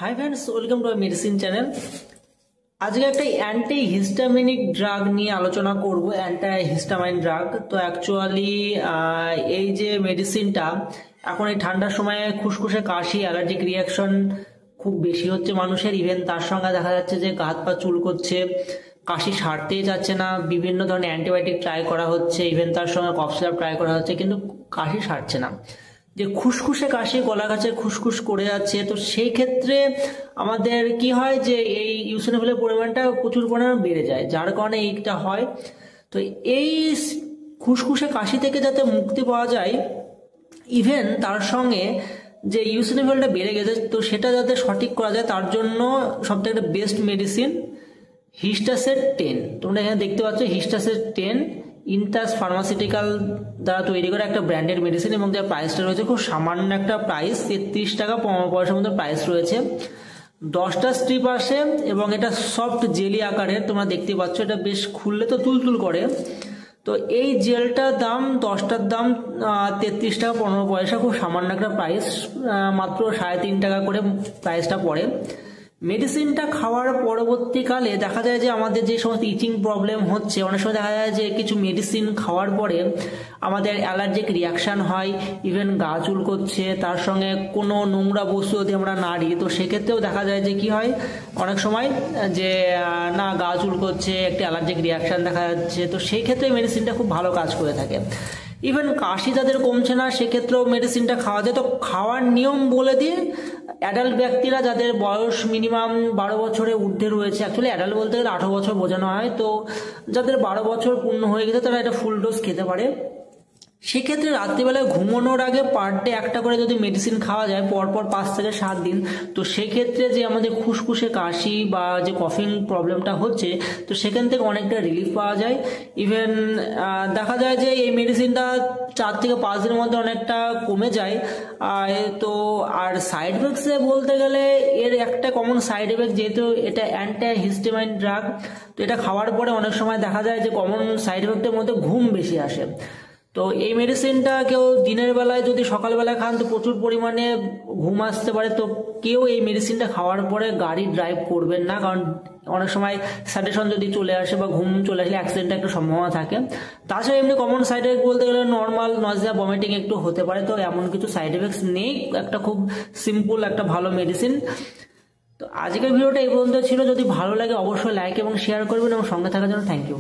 Hi friends, welcome to medicine channel. আজকে একটা anti হিস্টামিনিক drug নিয়ে আলোচনা করব, অ্যান্টি হিস্টামাইন ড্রাগ। তো অ্যাকচুয়ালি এই যে মেডিসিনটা এখন এই ঠান্ডার সময়ে খুসখুসে কাশি, অ্যালার্জিক রিয়াকশন খুব বেশি হচ্ছে মানুষের। ইভেন তার সঙ্গে দেখা যাচ্ছে যে গা হাত পা চুল করছে, কাশি সারতেই যাচ্ছে না। বিভিন্ন ধরনের অ্যান্টিবায়োটিক ট্রাই করা হচ্ছে, ইভেন তার সঙ্গে কফ সিরাপ ট্রাই করা হচ্ছে, কিন্তু কাশি সারছে না। যে খুসখুসে কাশি, গলা কাছে খুসখুস করে যাচ্ছে, তো সেই ক্ষেত্রে আমাদের কি হয় যে এই ইউসিনোফিলের পরিমাণটা প্রচুর পরিমাণে বেড়ে যায়, যার কারণে এইটা হয়। তো এই খুসখুসে কাশি থেকে যাতে মুক্তি পাওয়া যায়, ইভেন তার সঙ্গে যে ইউসিনোফিলটা বেড়ে গেছে, তো সেটা যাতে সঠিক করা যায়, তার জন্য সবথেকে একটা বেস্ট মেডিসিন হিস্টাসেট 10। তোমরা এখানে দেখতে পাচ্ছ হিস্টাসেট 10 ইনটাস ফার্মাসিউটিক্যাল দ্বারা তৈরি করা একটা ব্র্যান্ডেড মেডিসিন, এবং যার প্রাইসটা রয়েছে খুব সামান্য একটা প্রাইস, 33 টাকা 15 পয়সার মতো প্রাইস রয়েছে। 10টা স্ট্রিপ আসে এবং এটা সফট জেলি আকারের, তোমরা দেখতে পাচ্ছ। এটা বেশ খুললে তো তুলতুল করে। তো এই জেলটার দাম, 10টার দাম 33 টাকা 15 পয়সা, খুব সামান্য একটা প্রাইস, মাত্র 3.5 টাকা করে প্রাইসটা পড়ে। মেডিসিনটা খাওয়ার পরবর্তীকালে দেখা যায় যে আমাদের যে সমস্ত ইচিং প্রবলেম হচ্ছে, অনেক সময় দেখা যায় যে কিছু মেডিসিন খাওয়ার পরে আমাদের অ্যালার্জিক রিয়াকশান হয়, ইভেন গা চুল করছে। তার সঙ্গে কোনো নোংরা বস্তু যদি আমরা নাড়ি, তো সেক্ষেত্রেও দেখা যায় যে কি হয় অনেক সময় যে না গা চুল করছে, একটা অ্যালার্জিক রিয়াকশান দেখা যাচ্ছে। তো সেই ক্ষেত্রে মেডিসিনটা খুব ভালো কাজ করে থাকে। ইভেন কাশি যাদের কমছে না, সেক্ষেত্রেও মেডিসিনটা খাওয়া যায়। তো খাওয়ার নিয়ম বলে দিয়ে, অ্যাডাল্ট ব্যক্তিরা যাদের বয়স মিনিমাম 12 বছরের ঊর্ধ্বে রয়েছে, অ্যাকচুয়ালি অ্যাডাল্ট বলতে গেলে 18 বছর বোঝানো হয়, তো যাদের 12 বছর পূর্ণ হয়ে গেছে তারা এটা ফুল ডোজ খেতে পারে। সেক্ষেত্রে রাত্রিবেলায় ঘুমানোর আগে পার ডে একটা করে যদি মেডিসিন খাওয়া যায় পরপর 5 থেকে 7 দিন, তো সেক্ষেত্রে যে আমাদের খুসখুসে কাশি বা যে কফিং প্রবলেমটা হচ্ছে, তো সেখান থেকে অনেকটা রিলিফ পাওয়া যায়। ইভেন দেখা যায় যে এই মেডিসিনটা 4 থেকে 5 দিনের মধ্যে অনেকটা কমে যায়। তো আর সাইড এফেক্টসে বলতে গেলে এর একটা কমন সাইড এফেক্ট, যেহেতু এটা অ্যান্টি হিস্টামাইন ড্রাগ, তো এটা খাওয়ার পরে অনেক সময় দেখা যায় যে কমন সাইড এফেক্টের মধ্যে ঘুম বেশি আসে। তো এই মেডিসিনটা কেউ দিনের বেলায় যদি সকালবেলায় খান, তো প্রচুর পরিমাণে ঘুম আসতে পারে। তো কেউ এই মেডিসিনটা খাওয়ার পরে গাড়ি ড্রাইভ করবেন না, কারণ অনেক সময় সাজেশন যদি চলে আসে বা ঘুম চলে আসলে অ্যাক্সিডেন্টের একটা সম্ভাবনা থাকে। তাছাড়া এমনি কমন সাইড এফেক্ট বলতে গেলে নর্মাল নজিয়া, ভমিটিং একটু হতে পারে, তো এমন কিছু সাইড এফেক্টস নেই। একটা খুব সিম্পল একটা ভালো মেডিসিন। তো আজকের ভিডিওটা এই পর্যন্ত ছিল। যদি ভালো লাগে অবশ্যই লাইক এবং শেয়ার করবেন, এবং সঙ্গে থাকার জন্য থ্যাংক ইউ।